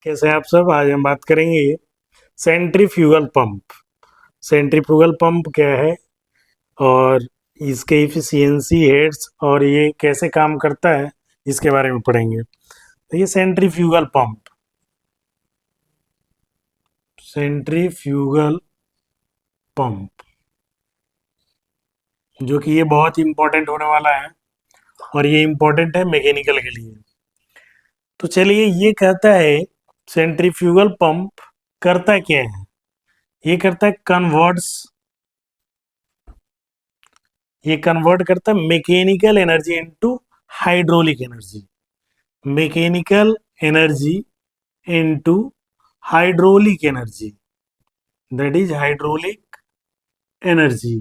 कैसे हैं आप सब। आज हम बात करेंगे सेंट्रीफ्यूगल पंप। सेंट्रीफ्यूगल पंप क्या है और इसके इफिशियंसी हेड्स और ये कैसे काम करता है इसके बारे में पढ़ेंगे। तो ये सेंट्रीफ्यूगल पंप जो कि ये बहुत इंपॉर्टेंट होने वाला है और ये इंपॉर्टेंट है मैकेनिकल के लिए। तो चलिए, ये कहता है सेंट्रीफ्यूगल पंप करता क्या है। ये करता है ये कन्वर्ट करता है mechanical energy into hydraulic energy. Mechanical energy into hydraulic energy, that is hydraulic energy.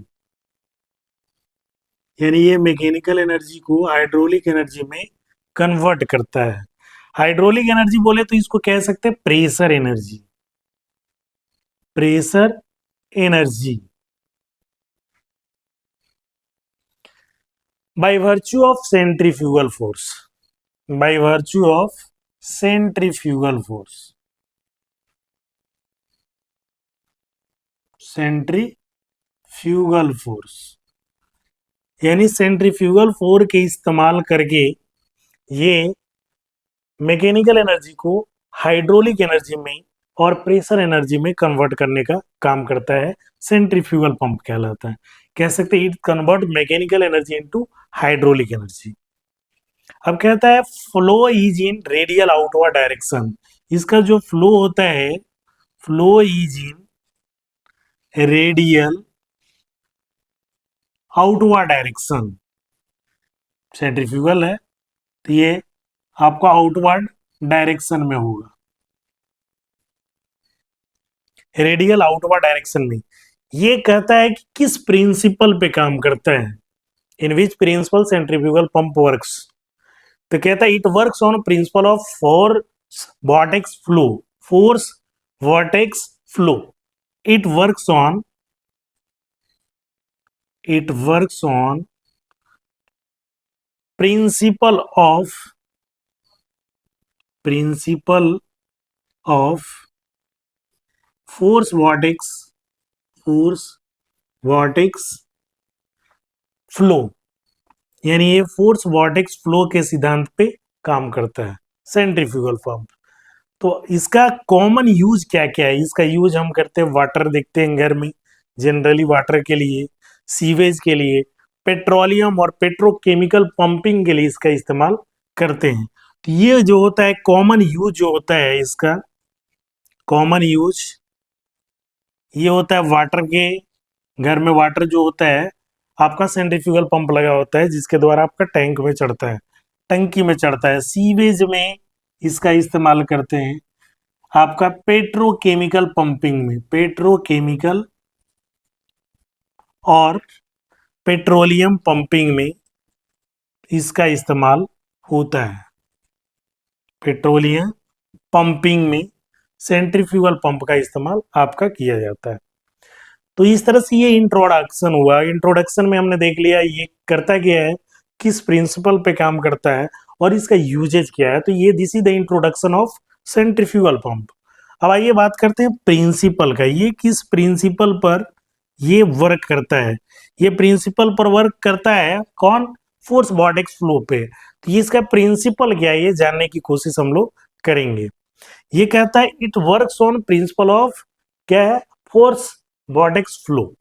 यानी ये मैकेनिकल एनर्जी को हाइड्रोलिक एनर्जी में कन्वर्ट करता है। हाइड्रोलिक एनर्जी बोले तो इसको कह सकते हैं pressure energy. Pressure energy by virtue of centrifugal force. Bye virtue of centrifugal force. Centrifugal force यानी सेंट्रीफ्यूगल फोर्स के इस्तेमाल करके ये मैकेनिकल एनर्जी को हाइड्रोलिक एनर्जी में और प्रेशर एनर्जी में कन्वर्ट करने का काम करता है। सेंट्रीफ्यूगल पंप कहलाता है। कह सकते हैं it convert mechanical energy into hydraulic energy. अब कहता है flow is in radial outward direction. इसका जो फ्लो होता है, flow is in radial outward direction. Centrifugal है तो ये आपका आउटवर्ड डायरेक्शन में होगा, रेडियल आउटवर्ड डायरेक्शन में। ये कहता है कि किस प्रिंसिपल पे काम करता है, in which principle centrifugal pump works. तो कहता है it works on principle of vortex flow. Force vortex flow. It works on principle of force vortex flow. यानी ये फोर्स वॉर्टेक्स फ्लो के सिद्धांत पे काम करता है सेंट्रीफ्यूगल पंप। तो इसका कॉमन यूज क्या क्या है। इसका यूज हम करते हैं, वाटर देखते हैं घर में, जनरली वाटर के लिए, सीवेज के लिए, पेट्रोलियम और पेट्रोकेमिकल पंपिंग के लिए इसका इस्तेमाल करते हैं। तो ये जो होता है कॉमन यूज, जो होता है इसका कॉमन यूज, ये होता है वाटर के, घर में वाटर जो होता है आपका सेंट्रीफ्यूगल पंप लगा होता है जिसके द्वारा आपका टैंक में चढ़ता है, टंकी में चढ़ता है। सीवेज में इसका इस्तेमाल करते हैं आपका पेट्रोकेमिकल पंपिंग में, पेट्रोकेमिकल और पेट्रोलियम पंपिंग में इसका इस्तेमाल होता है। पेट्रोलियम पंपिंग में सेंट्रीफ्यूगल पंप का इस्तेमाल आपका किया जाता है। तो इस तरह से ये इंट्रोडक्शन हुआ। इंट्रोडक्शन में हमने देख लिया ये करता क्या है, किस प्रिंसिपल पे काम करता है और इसका यूजेज क्या है। तो ये this is the introduction of centrifugal pump. अब आइए बात करते हैं प्रिंसिपल का। ये किस प्रिंसिपल पर ये वर्क करता है। ये प्रिंसिपल पर वर्क करता है कौन, फोर्स वॉर्टेक्स फ्लो पे। तो ये इसका प्रिंसिपल क्या है ये जानने की कोशिश हम लोग करेंगे। ये कहता है it works on principle of, क्या है, फोर्स वॉर्टेक्स फ्लो।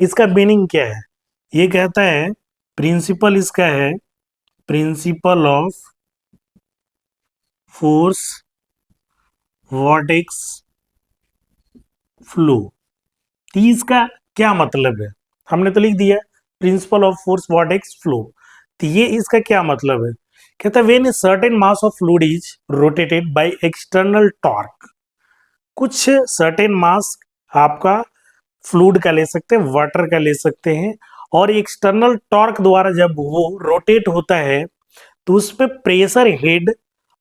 इसका मीनिंग क्या है, ये कहता है प्रिंसिपल इसका है principal of force vortex flow. तो इसका क्या मतलब है, हमने तो लिख दिया principal of force vortex flow. तो ये इसका क्या मतलब है, कहता है when a certain mass of fluid is rotated by external torque. कुछ सर्टेन मास आपका फ्लूइड का ले सकते हैं, वाटर का ले सकते हैं, और एक्सटर्नल टॉर्क द्वारा जब वो रोटेट होता है तो उस पे प्रेशर हेड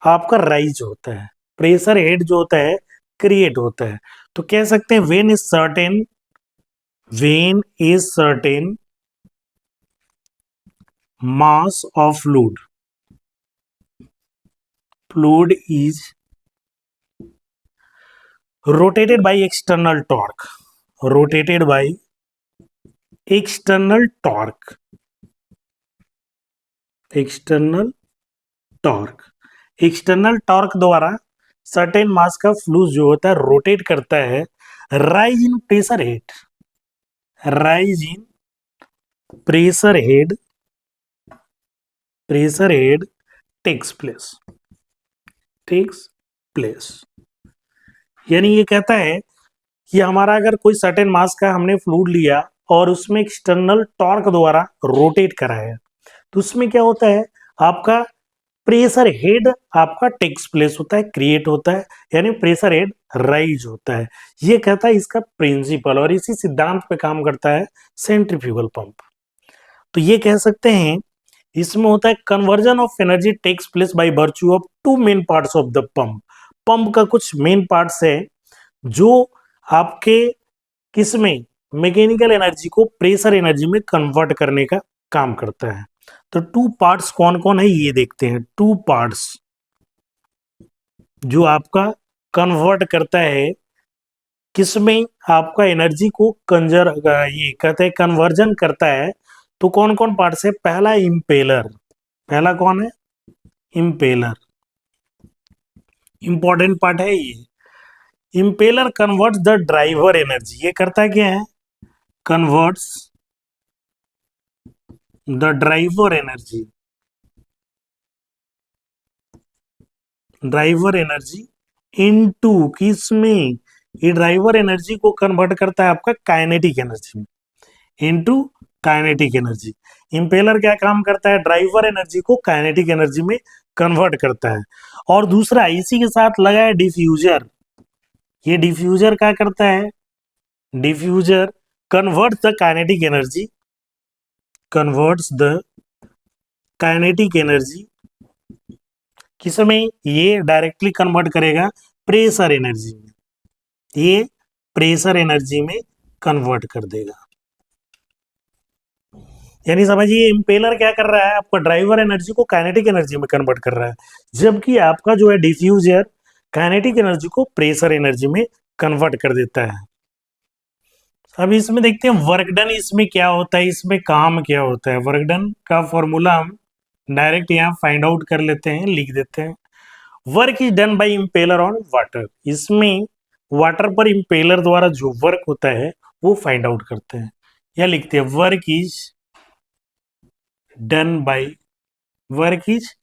आपका राइज होता है, प्रेशर हेड जो होता है क्रिएट होता है। तो कह सकते हैं when is certain mass of fluid is rotated by external torque, rotated by external torque, external torque, external torque द्वारा सर्टेन मास का फ्लूइड जो होता है रोटेट करता है, rise in pressure head, rise in pressure head, pressure head takes place, takes place. यानी ये कहता है कि हमारा अगर कोई सर्टेन मास का हमने फ्लूइड लिया और उसमें एक्सटर्नल टॉर्क द्वारा रोटेट कराया, तो उसमें क्या होता है, आपका प्रेशर हेड आपका टेक्स प्लेस होता है, क्रिएट होता है, यानी प्रेशर हेड राइज होता है। ये कहता है इसका प्रिंसिपल, और इसी सिद्धांत पे काम करता है सेंट्रीफ्यूगल पंप। तो ये कह सकते हैं इसमें होता है conversion of energy takes place by virtue of two main parts of the pump. Pump का कुछ मेन पार्ट्स है जो आपके किसमें मैकेनिकल एनर्जी को प्रेशर एनर्जी में कन्वर्ट करने का काम करता है। तो टू पार्ट्स कौन कौन है ये देखते हैं। टू पार्ट्स जो आपका कन्वर्ट करता है किसमें, आपका एनर्जी को ये कहते हैं कन्वर्जन करता है, तो कौन कौन पार्ट्स है। पहला इंपेलर, पहला कौन है, इंपेलर, इंपॉर्टेंट पार्ट है ये। Impeller converts the driver energy, ये करता क्या है, converts the driver energy, driver energy into किसमें, ये ड्राइवर एनर्जी को कन्वर्ट करता है आपका काइनेटिक एनर्जी में, इनटू काइनेटिक एनर्जी। इंपेलर क्या काम करता है, ड्राइवर एनर्जी को काइनेटिक एनर्जी में कन्वर्ट करता है। और दूसरा इसी के साथ लगा है डिफ्यूजर, ये डिफ्यूजर क्या करता है, diffuser converts the kinetic energy, converts the kinetic energy किसमें, ये डायरेक्टली कन्वर्ट करेगा प्रेशर एनर्जी में, ये प्रेशर एनर्जी में कन्वर्ट कर देगा। यानी समझिए इंपेलर क्या कर रहा है, आपका ड्राइवर एनर्जी को काइनेटिक एनर्जी में कन्वर्ट कर रहा है, जबकि आपका जो है डिफ्यूजर काइनेटिक एनर्जी को प्रेशर एनर्जी में कन्वर्ट कर देता है। अब इसमें देखते हैं वर्क डन, इसमें क्या होता है, इसमें काम क्या होता है। वर्क डन का फॉर्मूला हम डायरेक्ट यहाँ फाइंड आउट कर लेते हैं, लिख देते हैं। Work is done by impeller on water, इसमें वाटर पर इंपेलर द्वारा जो वर्क होता है वो फाइंड आउट करते हैं, या लिखते हैं work is done by, work is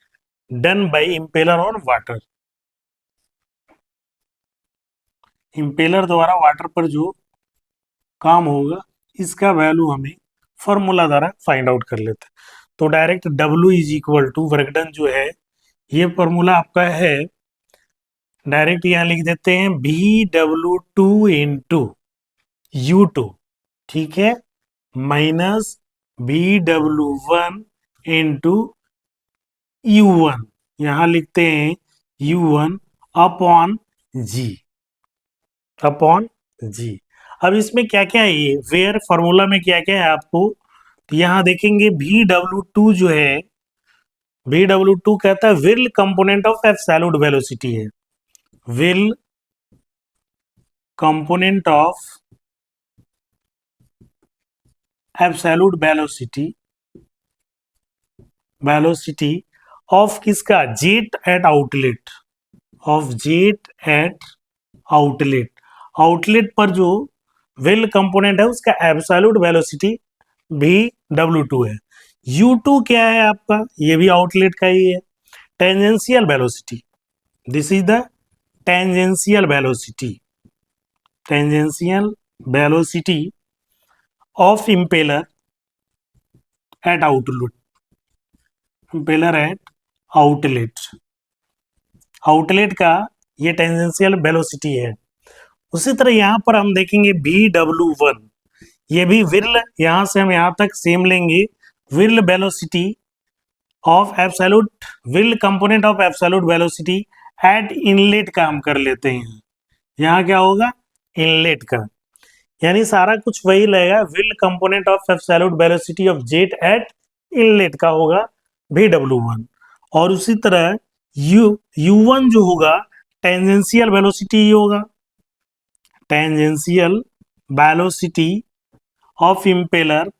done by impeller on water, impeller द्वारा वाटर पर जो काम होगा इसका वैल्यू हमें फॉर्मूला द्वारा फाइंड आउट कर लेते हैं। तो direct W is equal to work done जो है, ये फॉर्मूला आपका है, डायरेक्ट यहाँ लिख देते हैं VW2 इंटू U2, ठीक है, माइनस VW1 इंटू U1, यहाँ लिखते हैं U1 upon G, upon G। अब इसमें क्या क्या है, ये वेयर फॉर्मूला में क्या क्या है आपको, तो यहां देखेंगे VW2 जो है, VW2 कहता है whirl component of absolute velocity है, whirl component of absolute velocity, velocity of किसका, jet at outlet, of jet at outlet, outlet पर जो विल कंपोनेंट है उसका एब्सोल्यूट वेलोसिटी VW2 है। U2 क्या है आपका, ये भी आउटलेट का ही है, tangential velocity, this is the tangential velocity, tangential velocity of impeller eight outlet, impeller eight outlet, outlet का ये टेंजेंशियल वेलोसिटी है। उसी तरह यहां पर हम देखेंगे VW1, ये भी विरल, यहां से हम यहां तक सेम लेंगे, विरल वेलोसिटी ऑफ एब्सोल्यूट, विरल component of absolute velocity at inlet का हम कर लेते हैं, यहाँ क्या होगा, इनलेट का, यानी सारा कुछ वही लगेगा, विरल component of absolute velocity of jet eight inlet का होगा VW1। और उसी तरह U1 जो होगा टेंजेंशियल वेलोसिटी ही होगा, tangential velocity of impeller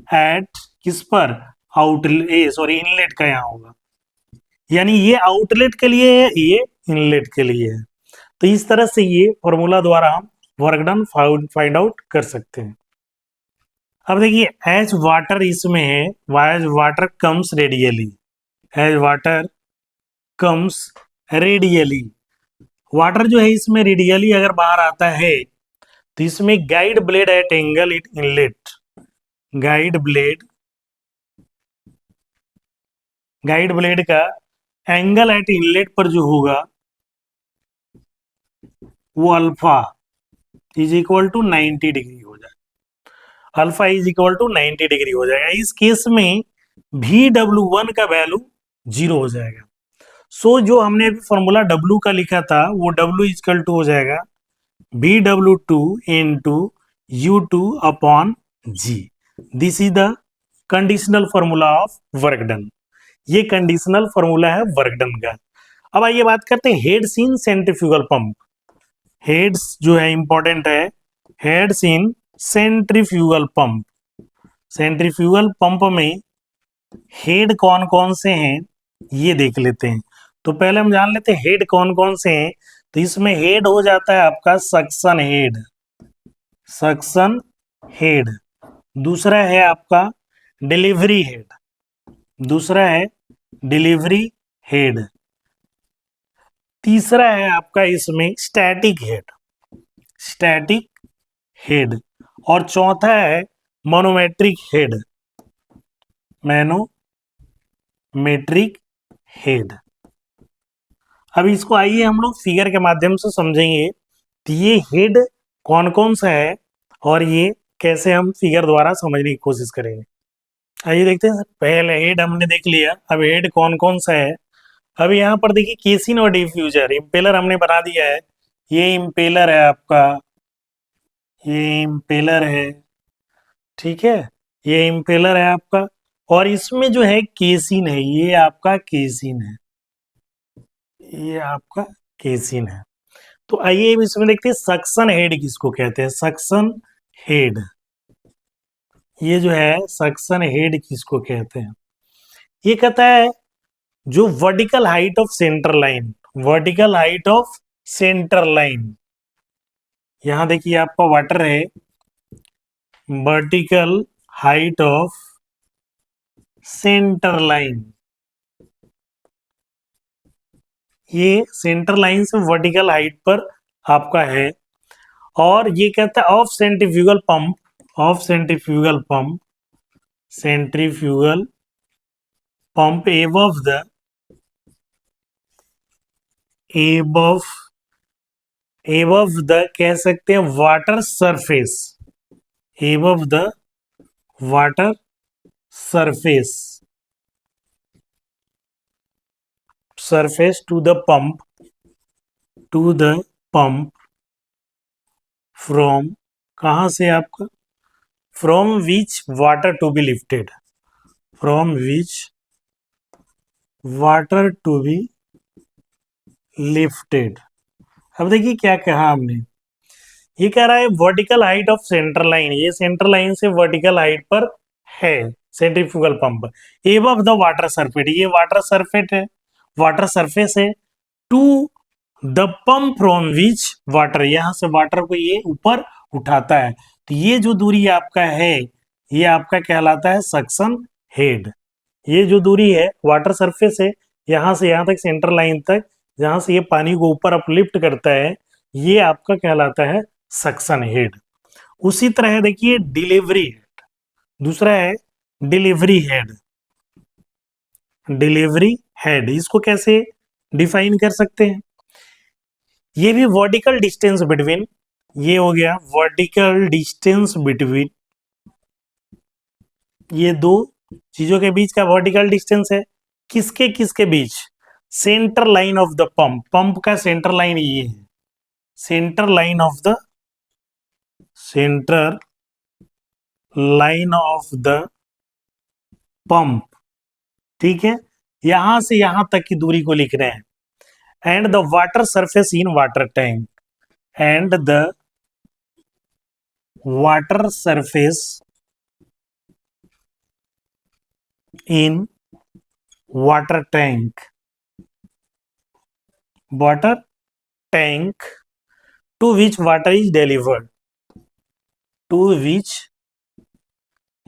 at किस पर, इनलेट का यहाँ होगा, यानी ये आउटलेट के लिए है, ये इनलेट के लिए है। तो इस तरह से ये फॉर्मूला द्वारा हम वर्क डन फाइंड आउट कर सकते हैं। अब देखिए एज वाटर इसमें है, as water comes radially, as water comes radially, water जो है इसमें रेडियली अगर बाहर आता है तो इसमें guide blade at angle at inlet, guide blade का एंगल एट इनलेट पर जो होगा वो alpha is equal to 90 degree हो जाएगा, alpha is equal to 90 degree हो जाएगा। इस केस में VW1 का वैल्यू 0 हो जाएगा। सो जो हमने अभी फॉर्मूला W का लिखा था वो W इक्वल टू हो जाएगा VW2 into U2 upon G। This is the conditional formula of work done, ये कंडीशनल फॉर्मूला है वर्क डन का। अब आइए बात करते हैं हेड्स इन सेंट्रीफ्यूगल पंप। हेड्स जो है इंपॉर्टेंट है, हेड्स इन सेंट्रीफ्यूगल पंप। सेंट्रीफ्यूगल पंप में हेड कौन कौन से हैं ये देख लेते हैं। तो पहले हम जान लेते हैं हेड कौन कौन से हैं। तो इसमें हेड हो जाता है आपका सक्शन हेड, सक्शन हेड। दूसरा है आपका डिलीवरी हेड, दूसरा है डिलीवरी हेड। तीसरा है आपका इसमें स्टैटिक हेड, स्टैटिक हेड। और चौथा है मोनोमेट्रिक हेड, मैनोमेट्रिक हेड। अब इसको आइए हम लोग फिगर के माध्यम से समझेंगे कि ये हेड कौन कौन सा है और ये कैसे हम फिगर द्वारा समझने की कोशिश करेंगे। आइए देखते हैं। पहले हेड हमने देख लिया, अब हेड कौन कौन सा है। अब यहाँ पर देखिए केसिन और डिफ्यूजर, इम्पेलर हमने बना दिया है, ये इम्पेलर है आपका, ये इम्पेलर है, ठीक है, ये इम्पेलर है आपका। और इसमें जो है केसिन है, ये आपका केसिन है, ये आपका केसिन है। तो आइए इसमें देखते हैं सक्शन हेड किसको कहते हैं, सक्शन हेड। ये जो है सक्शन हेड किसको कहते हैं, ये कहता है जो vertical height of centre line, vertical height of centre line. यहां देखिए आपका वाटर है, vertical height of centre line, ये सेंटर लाइन से वर्टिकल हाइट पर आपका है। और ये कहता है of centrifugal pump, of centrifugal pump, centrifugal pump above the, above the कह सकते हैं water surface, above the water surface, surface to the pump, to the pump from, कहां से आपका, from which water to be lifted, from which water to be lifted. अब देखिए क्या कहा हमने, ये कह रहा है vertical height of centre line, ये सेंटर लाइन से वर्टिकल हाइट पर है centrifugal pump, above the water surface, ये वाटर सरफेस है, वाटर सरफेस है, to the pump from which water, यहां से वाटर को ये ऊपर उठाता है। तो ये जो दूरी आपका है ये आपका कहलाता है सक्शन हेड। ये जो दूरी है वाटर सरफेस है यहां से यहां तक सेंटर लाइन तक, जहां से ये पानी को ऊपर अपलिफ्ट करता है, ये आपका कहलाता है सक्शन हेड। उसी तरह देखिए डिलीवरी हेड, दूसरा है डिलीवरी हेड, डिलीवरी हेड इसको कैसे डिफाइन कर सकते हैं, ये भी वर्टिकल डिस्टेंस बिटवीन, ये हो गया वर्टिकल डिस्टेंस बिटवीन, ये दो चीजों के बीच का वर्टिकल डिस्टेंस है, किसके किसके बीच, centre line of the pump, pump का सेंटर लाइन ये है, centre line of the, centre line of the pump, ठीक है, यहां से यहां तक की दूरी को लिख रहे हैं। And the water surface in water tank, and the water surface in water tank, water tank to which water is delivered, to which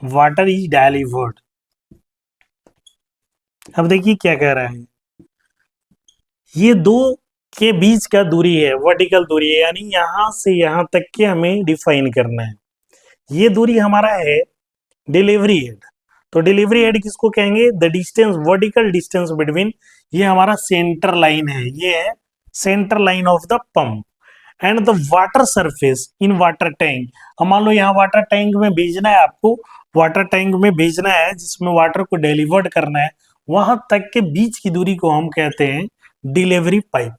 water is delivered. अब देखिए क्या कह रहा है, ये दो के बीच का दूरी है, वर्टिकल दूरी है, यानी यहां से यहां तक के हमें डिफाइन करना है। ये दूरी हमारा है डिलीवरी हेड। तो डिलीवरी हेड किसको कहेंगे, the distance, vertical distance between, ये हमारा सेंटर लाइन है, ये है centre line of the pump and the water surface in water tank. अब मान लो यहाँ वाटर टैंक में भेजना है आपको, वाटर टैंक में भेजना है जिसमें वाटर को डिलीवर्ड करना है, वहां तक के बीच की दूरी को हम कहते हैं डिलीवरी पाइप,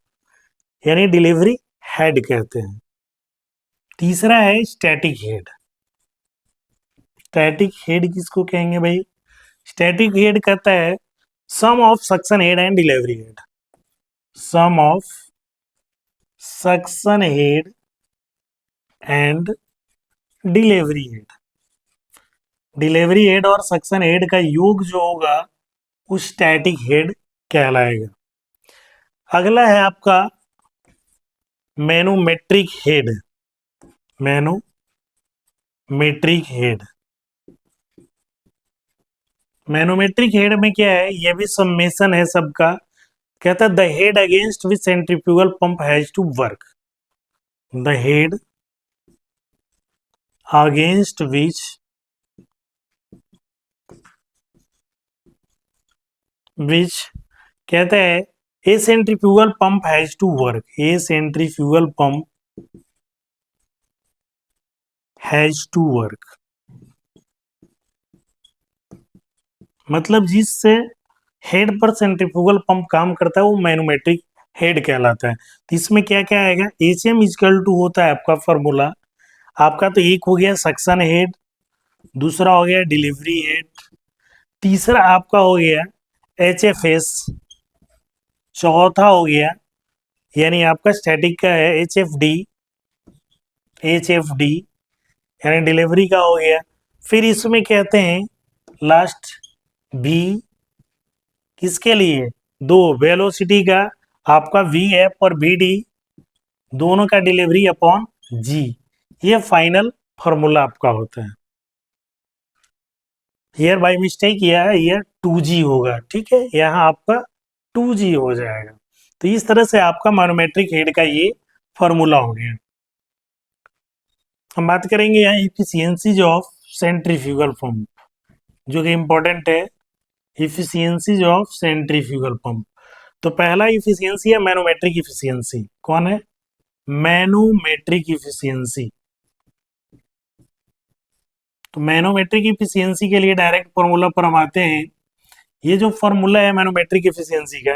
यानी डिलीवरी हेड कहते हैं। तीसरा है स्टैटिक हेड। स्टैटिक हेड किसको कहेंगे भाई, स्टैटिक हेड कहता है sum of suction head and delivery head, sum of suction head and delivery head. Delivery head और सक्शन हेड का योग जो होगा वो स्टैटिक हेड कहलाएगा। अगला है आपका manometric head. Manometric head, manometric head में क्या है, ये भी सम्मेशन है सबका। कहता है the head against which centrifugal pump has to work, the head against which कहते हैं a centrifugal pump has to work, a centrifugal pump has to work, मतलब जिससे हेड पर सेंट्रीफ्यूगल पंप काम करता है वो मैनोमेट्रिक हेड कहलाता है। तो इसमें क्या क्या आएगा, एच एम इजकल टू होता है आपका फॉर्मूला, आपका तो एक हो गया सक्शन हेड, दूसरा हो गया डिलीवरी हेड, तीसरा आपका हो गया एच एफ एस, चौथा हो गया यानी आपका स्टैटिक का है H F D, H F D यानी डिलीवरी का हो गया। फिर इसमें कहते हैं लास्ट भी, किसके लिए, दो वेलोसिटी का आपका वी एफ और वी डी दोनों का डिलीवरी अपॉन जी, ये फाइनल फॉर्मूला आपका होता है। हियर बाय मिस्टेक किया है, ये 2G होगा, ठीक है, यहाँ आपका 2G हो जाएगा। तो इस तरह से आपका मैनोमेट्रिक हेड का ये फॉर्मूला हो गया। हम बात करेंगे यहाँ इफिशियंसीज ऑफ सेंट्रीफ्यूगल पंप, जो कि इंपॉर्टेंट है, इफिशियंसीज ऑफ सेंट्रीफ्यूगल पंप। तो पहला इफिशियंसी है मैनोमेट्रिक इफिशियंसी, कौन है, मैनोमेट्रिक इफिशियंसी। तो मैनोमेट्रिक इफिशियंसी के लिए डायरेक्ट फॉर्मूला पर हम आते हैं। ये जो फॉर्मूला है मैनोमेट्रिक इफिशियंसी का,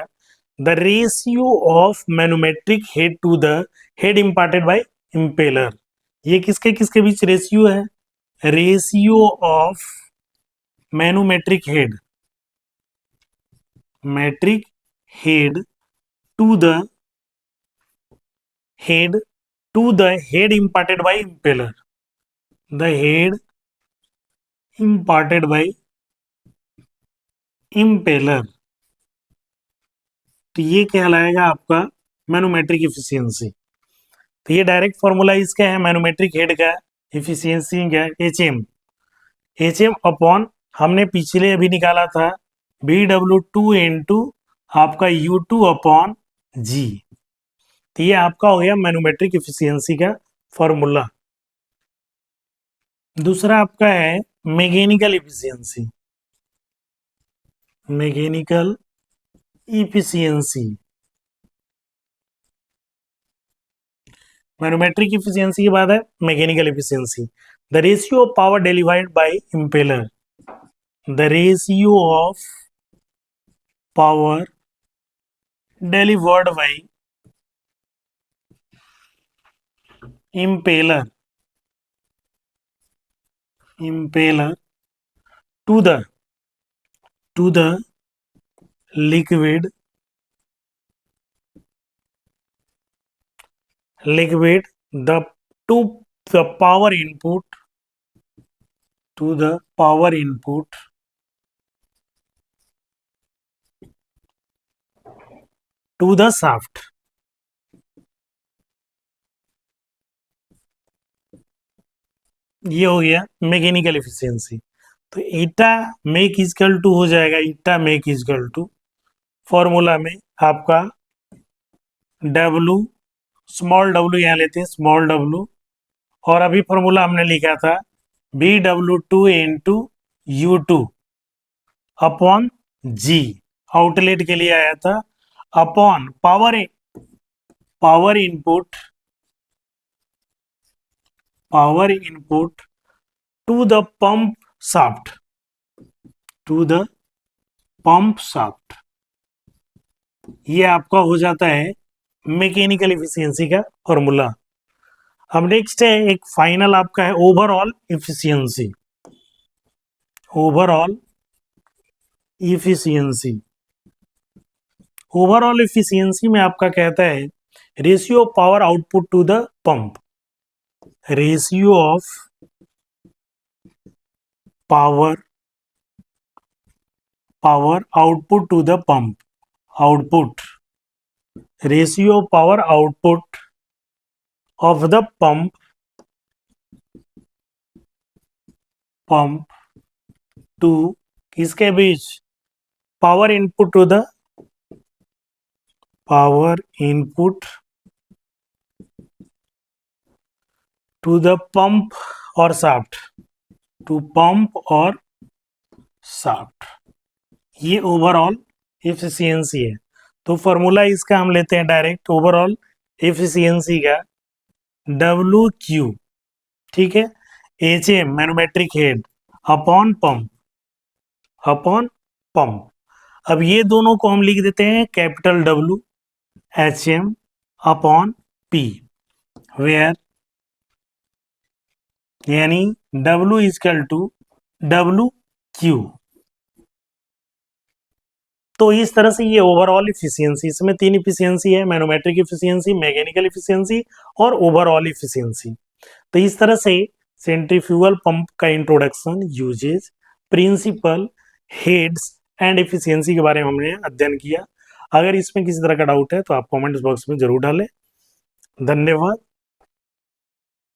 the ratio of manometric head to the head imparted by impeller, ये किसके किसके बीच रेशियो है, ratio of manometric head, metric head to the head, to the head imparted by impeller, the head imparted by impeller. तो ये कहलाएगा आपका manometric efficiency. तो ये डायरेक्ट फॉर्मूला इसका है मैनोमेट्रिक हेड का, इफिशियंसी क्या, H M, H M upon हमने पिछले अभी निकाला था BW2 आपका U2 अपॉन जी। तो ये आपका हो गया मैनोमेट्रिक इफिशियंसी का फॉर्मूला। दूसरा आपका है mechanical efficiency, mechanical efficiency. Manometric efficiency के बाद है mechanical efficiency, the ratio of power delivered by impeller, the ratio of power delivered by impeller, impeller to the liquid the to the power input to the power input to the shaft. ये हो गया mechanical efficiency. तो ईटा make is equal to हो जाएगा, ईटा make is equal to formula में आपका W, small W यहाँ लेते हैं, स्मॉल डब्लू, और अभी फॉर्मूला हमने लिखा था BW2 इंटू U2 अपॉन जी, आउटलेट के लिए आया था, upon power input to the pump shaft, to the pump shaft. ये आपका हो जाता है मैकेनिकल एफिशिएंसी का फॉर्मूला। अब नेक्स्ट है एक फाइनल आपका है overall efficiency. Overall efficiency, overall efficiency में आपका कहता है ratio of power output to the pump, ratio of power output to the pump, output, ratio power output of the pump to किसके बीच, power input to the power input to the pump और shaft, to pump और shaft. ये overall efficiency है। तो formula इसका हम लेते हैं डायरेक्ट ओवरऑल एफिशिएंसी का WQ, ठीक है, HM manometric head upon pump. अब ये दोनों को हम लिख देते हैं capital W HM upon P, where यानी W इजकल टू WQ। तो इस तरह से ये ओवरऑल इफिशियंसी, इसमें 3 इफिशियंसी है, मैनोमेट्रिक इफिशियंसी, मैकेनिकल इफिशियंसी और ओवरऑल इफिशियंसी। तो इस तरह से सेंट्रीफ्यूगल पंप का introduction, uses, principle, heads and efficiency के बारे में हमने अध्ययन किया। अगर इसमें किसी तरह का डाउट है तो आप कमेंट बॉक्स में जरूर डालें। धन्यवाद।